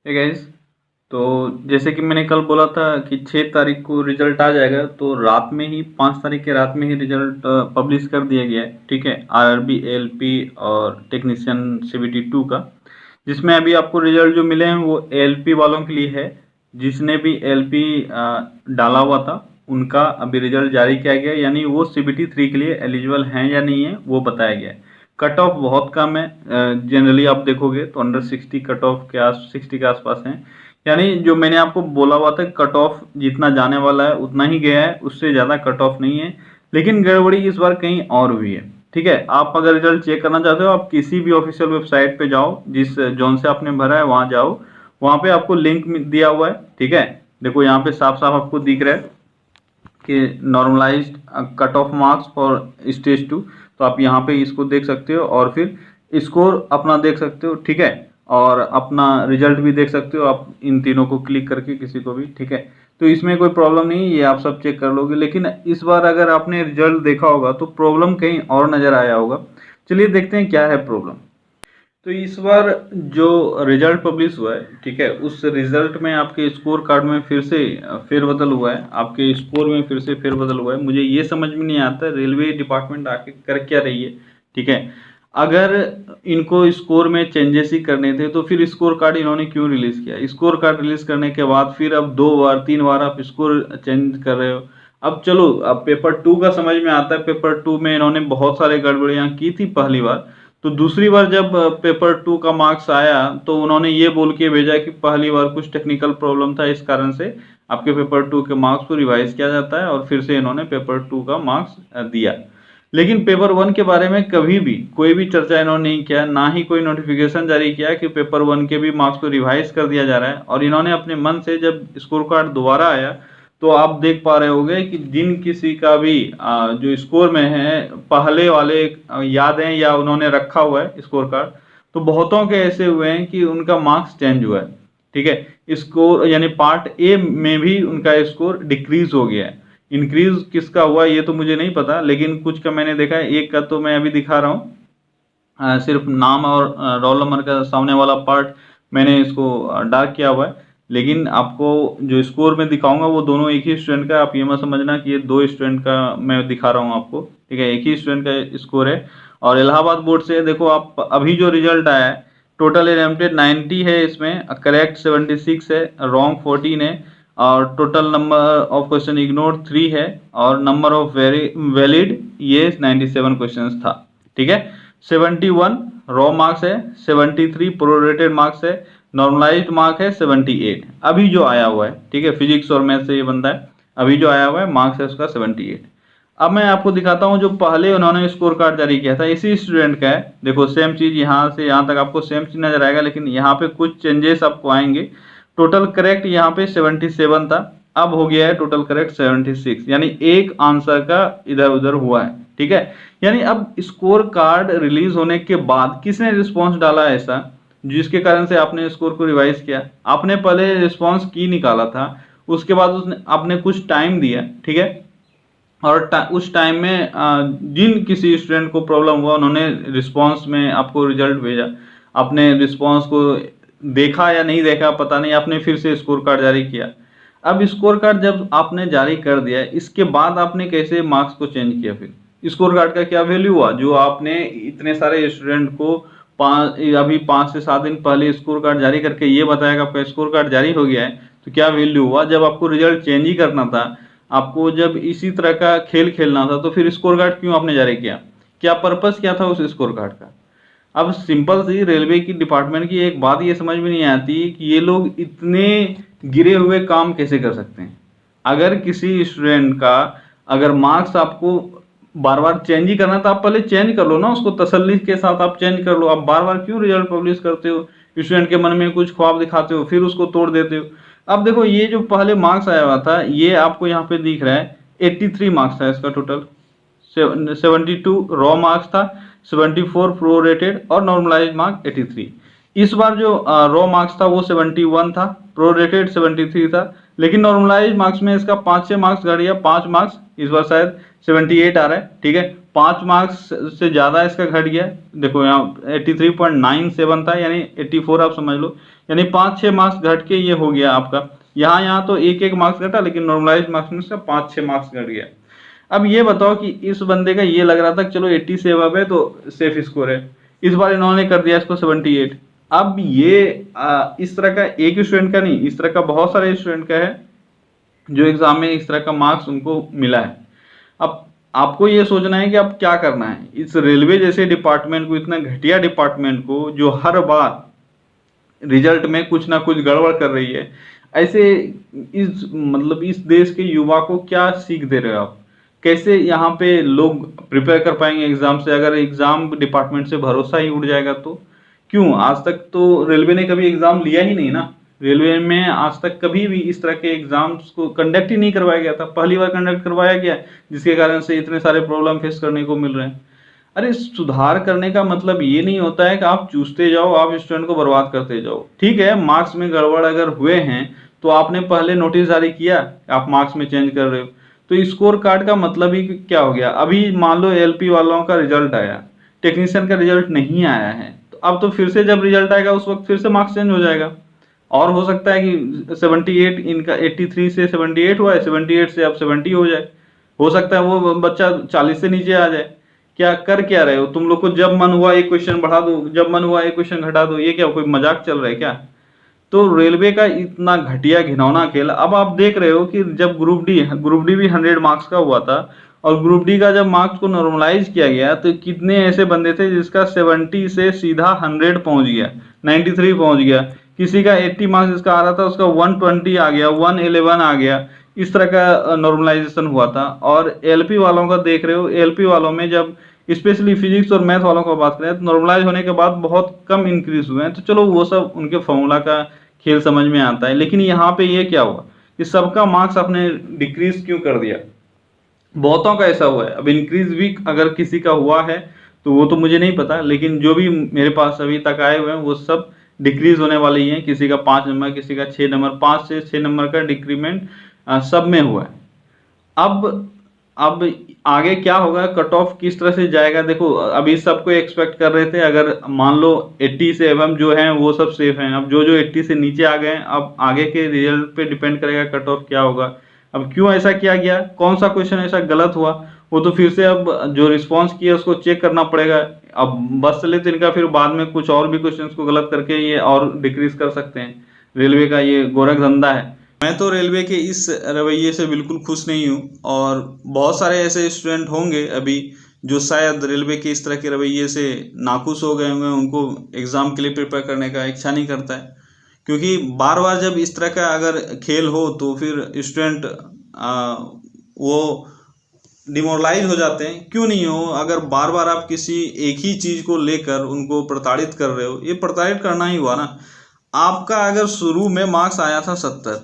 Hey guys, तो जैसे कि मैंने कल बोला था कि 6 तारीख को रिजल्ट आ जाएगा, तो रात में ही 5 तारीख के रात में ही रिजल्ट पब्लिश कर दिया गया है। ठीक है, आरआरबी, एएलपी और टेक्नीशियन सीबीटी 2 का, जिसमें अभी आपको रिजल्ट जो मिले हैं वो एएलपी वालों के लिए है। जिसने भी एएलपी डाला हुआ था उनका अभी रिजल्ट जारी किया गया है, यानी वो सीबीटी 3 के लिए एलिजिबल हैं या नहीं है वो बताया गया है। कट ऑफ बहुत कम है, जनरली आप देखोगे तो अंडर 60 कट ऑफ के 60 के आसपास है। यानी जो मैंने आपको बोला हुआ था कट ऑफ जितना जाने वाला है उतना ही गया है, उससे ज़्यादा कट ऑफ नहीं है। लेकिन गड़बड़ी इस बार कहीं और हुई है। ठीक है, आप अगर रिजल्ट चेक करना चाहते हो आप किसी भी ऑफिशियल वेबसाइट पे जाओ, जिस जोन से आपने भरा है वहाँ जाओ, वहाँ पे आपको लिंक दिया हुआ है। ठीक है, देखो यहाँ पे साफ साफ आपको दिख रहा है कि normalised cut off marks for stage 2। तो आप यहाँ पे इसको देख सकते हो और फिर स्कोर अपना देख सकते हो। ठीक है, और अपना रिजल्ट भी देख सकते हो आप इन तीनों को क्लिक करके किसी को भी। ठीक है, तो इसमें कोई प्रॉब्लम नहीं है, ये आप सब चेक कर लोगे। लेकिन इस बार अगर आपने रिजल्ट देखा होगा तो प्रॉब्लम कहीं और नज़र आया होगा। चलिए देखते हैं क्या है प्रॉब्लम। तो इस बार जो रिजल्ट पब्लिश हुआ है, ठीक है, उस रिजल्ट में आपके स्कोर कार्ड में फिर से फेरबदल हुआ है, आपके स्कोर में फिर से फेरबदल हुआ है। मुझे ये समझ में नहीं आता रेलवे डिपार्टमेंट आके कर क्या रही है। ठीक है, अगर इनको स्कोर में चेंजेस ही करने थे तो फिर स्कोर कार्ड इन्होंने क्यों रिलीज किया? स्कोर कार्ड रिलीज करने के बाद फिर अब 2 बार 3 बार आप स्कोर चेंज कर रहे हो। अब चलो, अब पेपर 2 का समझ में आता है, पेपर 2 में इन्होंने बहुत सारे गड़बड़ियां की थी पहली बार। तो दूसरी बार जब पेपर 2 का मार्क्स आया तो उन्होंने ये बोल के भेजा कि पहली बार कुछ टेक्निकल प्रॉब्लम था, इस कारण से आपके पेपर 2 के मार्क्स को रिवाइज किया जाता है, और फिर से इन्होंने पेपर 2 का मार्क्स दिया। लेकिन पेपर 1 के बारे में कभी भी कोई भी चर्चा इन्होंने नहीं किया, ना ही कोई नोटिफिकेशन जारी किया कि पेपर 1 के भी मार्क्स को रिवाइज कर दिया जा रहा है। और इन्होंने अपने मन से जब स्कोर कार्ड दोबारा आया तो आप देख पा रहे होंगे कि जिन किसी का भी जो स्कोर में है पहले वाले याद हैं या उन्होंने रखा हुआ है स्कोर कार्ड, तो बहुतों के ऐसे हुए हैं कि उनका मार्क्स चेंज हुआ है। ठीक है, स्कोर यानी पार्ट ए में भी उनका स्कोर डिक्रीज हो गया है। इंक्रीज किसका हुआ ये तो मुझे नहीं पता, लेकिन कुछ का मैंने देखा है। एक का तो मैं अभी दिखा रहा हूँ, सिर्फ नाम और रोल नंबर का सामने वाला पार्ट मैंने इसको डार्क किया हुआ है। लेकिन आपको जो स्कोर में दिखाऊंगा वो दोनों एक ही स्टूडेंट का, आप ये मत समझना कि ये 2 स्टूडेंट का मैं दिखा रहा हूँ आपको। ठीक है, एक ही स्टूडेंट का स्कोर है। और इलाहाबाद बोर्ड से देखो आप अभी जो रिजल्ट आया है, टोटल अटेम्प्टेड 90 है, इसमें करेक्ट 76 है, रॉन्ग 14 है, और total number of question ignore 3 है, और नंबर ऑफ वैलिड ये 97 क्वेश्चन था। ठीक है, 71 रॉ मार्क्स है, 73 प्रोरेटेड मार्क्स है, नॉर्मलाइज्ड मार्क है 78 अभी जो आया हुआ है। ठीक है, फिजिक्स और मैथ से ये बनता है, अभी जो आया हुआ है मार्क्स है उसका 78। अब मैं आपको दिखाता हूँ जो पहले उन्होंने स्कोर कार्ड जारी किया था, इसी स्टूडेंट का है। देखो सेम चीज यहाँ से यहाँ तक आपको सेम चीज नजर आएगा, लेकिन यहाँ पे कुछ चेंजेस आपको आएंगे। टोटल करेक्ट यहाँ पे 77 था, अब हो गया है टोटल करेक्ट 76, यानी एक आंसर का इधर उधर हुआ है। ठीक है, यानी अब स्कोर कार्ड रिलीज होने के बाद किसने रिस्पॉन्स डाला है ऐसा जिसके कारण से आपने स्कोर को रिवाइज किया? आपने पहले रिस्पॉन्स की निकाला था, उसके बाद उसने आपने कुछ टाइम दिया। ठीक है, और उस टाइम में जिन किसी स्टूडेंट को प्रॉब्लम हुआ उन्होंने रिस्पॉन्स में आपको रिजल्ट भेजा। आपने रिस्पॉन्स को देखा या नहीं देखा पता नहीं, आपने फिर से स्कोर कार्ड जारी किया। अब स्कोर कार्ड जब आपने जारी कर दिया, इसके बाद आपने कैसे मार्क्स को चेंज किया? फिर स्कोर कार्ड का क्या वैल्यू हुआ जो आपने इतने सारे स्टूडेंट को अभी 5 से 7 दिन पहले स्कोर कार्ड जारी करके ये बताया कि आपका स्कोर कार्ड जारी हो गया है, तो क्या वैल्यू हुआ जब आपको रिजल्ट चेंज ही करना था? आपको जब इसी तरह का खेल खेलना था तो फिर स्कोर कार्ड क्यों आपने जारी किया? क्या पर्पस क्या था उस स्कोर कार्ड का? अब सिंपल सी रेलवे की डिपार्टमेंट की एक बात ये समझ में नहीं आती कि ये लोग इतने गिरे हुए काम कैसे कर सकते हैं। अगर किसी स्टूडेंट का अगर मार्क्स आपको बार बार चेंज ही करना था, आप पहले चेंज कर लो ना, उसको तसल्ली के साथ आप चेंज कर लो। आप बार बार क्यों रिजल्ट पब्लिश करते हो? स्टूडेंट के मन में कुछ ख्वाब दिखाते हो फिर उसको तोड़ देते हो। अब देखो ये जो पहले मार्क्स आया हुआ था ये आपको यहाँ पे दिख रहा है 83 मार्क्स था इसका टोटल। 72 रॉ मार्क्स था, 74 प्रोरेटेड और नॉर्मलाइज्ड मार्क 83। इस बार जो रॉ मार्क्स था वो 71 था, प्रोरेटेड 73 था, लेकिन नॉर्मलाइज्ड मार्क्स में इसका 5-6 मार्क्स घट गया, 5 मार्क्स इस बार शायद 78 आ रहा है। ठीक है, 5 मार्क्स से ज़्यादा इसका घट गया। देखो यहाँ 83.97 था, यानी 84 आप समझ लो। यानी 5-6 मार्क्स घट के ये हो गया आपका। यहाँ तो एक मार्क्स घटा, लेकिन नॉर्मलाइज मार्क्स में से 5-6 मार्क्स घट गया। अब ये बताओ कि इस बंदे का ये लग रहा था कि चलो 80 से अबव है तो सेफ स्कोर है, इस बार इन्होंने कर दिया इसको 78। अब ये इस तरह का एक स्टूडेंट का नहीं, इस तरह का बहुत सारे स्टूडेंट का है जो एग्जाम में इस तरह का मार्क्स उनको मिला है। अब आपको ये सोचना है कि अब क्या करना है इस रेलवे जैसे डिपार्टमेंट को, इतना घटिया डिपार्टमेंट को, जो हर बार रिजल्ट में कुछ ना कुछ गड़बड़ कर रही है। ऐसे इस देश के युवा को क्या सीख दे रहे हो आप? कैसे यहाँ पे लोग प्रिपेयर कर पाएंगे एग्जाम से, अगर एग्जाम डिपार्टमेंट से भरोसा ही उड़ जाएगा तो? क्यों, आज तक तो रेलवे ने कभी एग्जाम लिया ही नहीं ना। रेलवे में आज तक कभी भी इस तरह के एग्जाम्स को कंडक्ट ही नहीं करवाया गया था, पहली बार कंडक्ट करवाया गया, जिसके कारण से इतने सारे प्रॉब्लम फेस करने को मिल रहे हैं। अरे सुधार करने का मतलब ये नहीं होता है कि आप चूसते जाओ, आप स्टूडेंट को बर्बाद करते जाओ। ठीक है, मार्क्स में गड़बड़ अगर हुए हैं तो आपने पहले नोटिस जारी किया, आप मार्क्स में चेंज कर रहे हो, तो स्कोर कार्ड का मतलब ही क्या हो गया? अभी मान लो एलपी वालों का रिजल्ट आया, टेक्नीशियन का रिजल्ट नहीं आया है, तो अब तो फिर से जब रिजल्ट आएगा उस वक्त फिर से मार्क्स चेंज हो जाएगा। और हो सकता है कि 78, इनका 83 से 78 हुआ है, 78 से अब 70 हो जाए। हो सकता है वो बच्चा 40 से नीचे आ जाए। क्या रहे हो तुम लोग को? जब मन हुआ एक क्वेश्चन बढ़ा दो, जब मन हुआ एक क्वेश्चन घटा दो, ये क्या कोई मजाक चल रहा है क्या? तो रेलवे का इतना घटिया घिनौना खेल। अब आप देख रहे हो कि जब ग्रुप डी भी 100 मार्क्स का हुआ था, और ग्रुप डी का जब मार्क्स को नॉर्मलाइज किया गया तो कितने ऐसे बंदे थे जिसका 70 से सीधा 100 पहुंच गया, 93 पहुंच गया। किसी का 80 मार्क्स जिसका आ रहा था उसका 120 आ गया, 111 आ गया। इस तरह का नॉर्मलाइजेशन हुआ था। और एलपी वालों का देख रहे हो, एलपी वालों में जब स्पेशली फिजिक्स और मैथ वालों को बात करें तो नॉर्मलाइज होने के बाद बहुत कम इंक्रीज हुए हैं। तो चलो वो सब उनके फॉर्मूला का खेल समझ में आता है, लेकिन यहाँ पे ये क्या हुआ कि सबका मार्क्स आपने डिक्रीज क्यों कर दिया? बहुतों का ऐसा हुआ है। अब इंक्रीज भी अगर किसी का हुआ है तो वो तो मुझे नहीं पता, लेकिन जो भी मेरे पास अभी तक आए हुए हैं वो सब डिक्रीज होने वाले ही हैं। किसी का 5 नंबर, किसी का 6 नंबर, 5 से 6 नंबर का डिक्रीमेंट सब में हुआ है। अब आगे क्या होगा, कट ऑफ किस तरह से जाएगा? देखो अभी सबको एक्सपेक्ट कर रहे थे, अगर मान लो 80 से एवं जो हैं वो सब सेफ हैं। अब जो 80 से नीचे आ गए, अब आगे के रिजल्ट पे डिपेंड करेगा कट ऑफ क्या होगा। अब क्यों ऐसा किया गया, कौन सा क्वेश्चन ऐसा गलत हुआ, वो तो फिर से अब जो रिस्पॉन्स किया उसको चेक करना पड़ेगा। अब बस चले तो इनका फिर बाद में कुछ और भी क्वेश्चंस को गलत करके ये और डिक्रीज कर सकते हैं। रेलवे का ये गोरख धंधा है। मैं तो रेलवे के इस रवैये से बिल्कुल खुश नहीं हूँ, और बहुत सारे ऐसे स्टूडेंट होंगे अभी जो शायद रेलवे के इस तरह के रवैये से नाखुश हो गए होंगे, उनको एग्ज़ाम के लिए प्रिपेयर करने का इच्छा नहीं करता है। क्योंकि बार बार जब इस तरह का अगर खेल हो तो फिर स्टूडेंट वो डिमोरलाइज हो जाते हैं। क्यों नहीं हो, अगर बार बार आप किसी एक ही चीज़ को लेकर उनको प्रताड़ित कर रहे हो, ये प्रताड़ित करना ही हुआ ना। आपका अगर शुरू में मार्क्स आया था 70,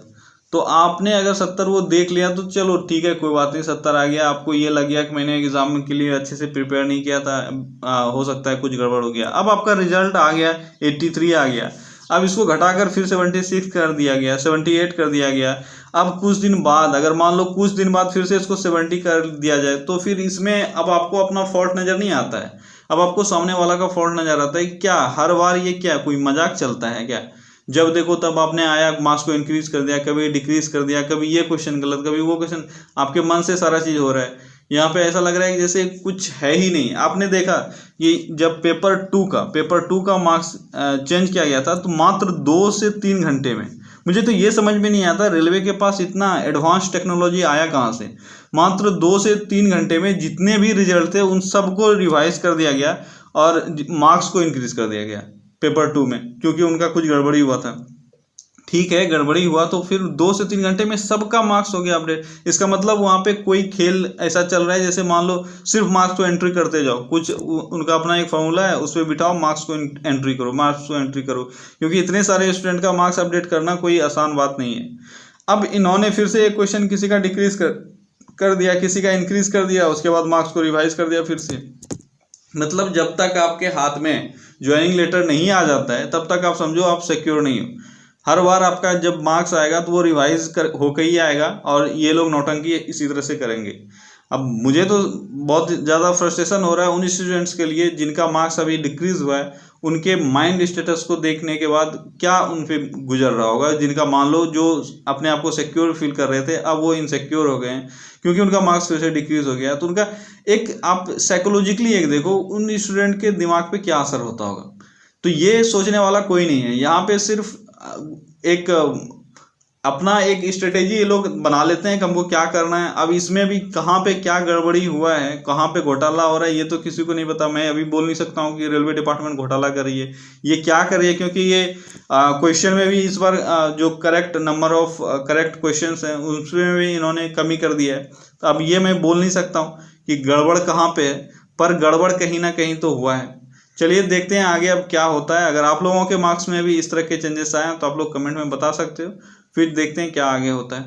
तो आपने अगर 70 वो देख लिया तो चलो ठीक है, कोई बात नहीं, 70 आ गया, आपको ये लग गया कि मैंने एग्जाम के लिए अच्छे से प्रिपेयर नहीं किया था, हो सकता है कुछ गड़बड़ हो गया। अब आपका रिजल्ट आ गया 83 आ गया, अब इसको घटाकर फिर 76 कर दिया गया, 78 कर दिया गया। अब कुछ दिन बाद, अगर मान लो कुछ दिन बाद फिर से इसको 70 कर दिया जाए, तो फिर इसमें अब आपको अपना फॉल्ट नज़र नहीं आता है, अब आपको सामने वाला का फॉल्ट नज़र आता है। क्या हर बार ये क्या कोई मजाक चलता है क्या? जब देखो तब आपने आया मार्क्स को इंक्रीज कर दिया, कभी डिक्रीज कर दिया, कभी ये क्वेश्चन गलत, कभी वो क्वेश्चन, आपके मन से सारा चीज़ हो रहा है। यहाँ पे ऐसा लग रहा है कि जैसे कुछ है ही नहीं। आपने देखा कि जब पेपर टू का मार्क्स चेंज किया गया था तो मात्र 2 से 3 घंटे में, मुझे तो ये समझ में नहीं आता रेलवे के पास इतना एडवांस टेक्नोलॉजी आया कहाँ से। मात्र 2 से 3 घंटे में जितने भी रिजल्ट थे उन सबको रिवाइज कर दिया गया और मार्क्स को इंक्रीज कर दिया गया पेपर 2 में, क्योंकि उनका कुछ गड़बड़ी हुआ था। ठीक है, गड़बड़ी हुआ तो फिर 2 से 3 घंटे में सबका मार्क्स हो गया अपडेट। इसका मतलब वहाँ पे कोई खेल ऐसा चल रहा है जैसे मान लो सिर्फ मार्क्स को एंट्री करते जाओ, कुछ उनका अपना एक फॉर्मूला है, उस पर बिठाओ, मार्क्स को एंट्री करो, मार्क्स को एंट्री करो, क्योंकि इतने सारे स्टूडेंट का मार्क्स अपडेट करना कोई आसान बात नहीं है। अब इन्होंने फिर से एक क्वेश्चन किसी का डिक्रीज कर दिया, किसी का इंक्रीज कर दिया, उसके बाद मार्क्स को रिवाइज कर दिया फिर से। मतलब जब तक आपके हाथ में ज्वाइनिंग लेटर नहीं आ जाता है तब तक आप समझो आप सिक्योर नहीं हो। हर बार आपका जब मार्क्स आएगा तो वो रिवाइज होकर ही आएगा, और ये लोग नौटंकी इसी तरह से करेंगे। अब मुझे तो बहुत ज़्यादा फ्रस्ट्रेशन हो रहा है उन स्टूडेंट्स के लिए जिनका मार्क्स अभी डिक्रीज हुआ है, उनके माइंड स्टेटस को देखने के बाद क्या उन पे गुजर रहा होगा, जिनका मान लो जो अपने आप को सिक्योर फील कर रहे थे अब वो इनसिक्योर हो गए हैं क्योंकि उनका मार्क्स फिर से डिक्रीज हो गया। तो उनका एक आप साइकोलॉजिकली एक देखो उन स्टूडेंट के दिमाग पे क्या असर होता होगा। तो ये सोचने वाला कोई नहीं है यहाँ पे, सिर्फ एक अपना एक स्ट्रेटेजी ये लोग बना लेते हैं कि हमको क्या करना है। अब इसमें भी कहाँ पे क्या गड़बड़ी हुआ है, कहाँ पे घोटाला हो रहा है, ये तो किसी को नहीं पता। मैं अभी बोल नहीं सकता हूँ कि रेलवे डिपार्टमेंट घोटाला कर रही है, ये क्या कर रही है, क्योंकि ये क्वेश्चन में भी इस बार जो correct number of correct questions हैं उसमें भी इन्होंने कमी कर दिया है। तो अब ये मैं बोल नहीं सकता हूँ कि गड़बड़ कहाँ पे है, पर गड़बड़ कहीं ना कहीं तो हुआ है। चलिए देखते हैं आगे अब क्या होता है। अगर आप लोगों के मार्क्स में भी इस तरह के चेंजेस आए हैं तो आप लोग कमेंट में बता सकते हो, फिर देखते हैं क्या आगे होता है।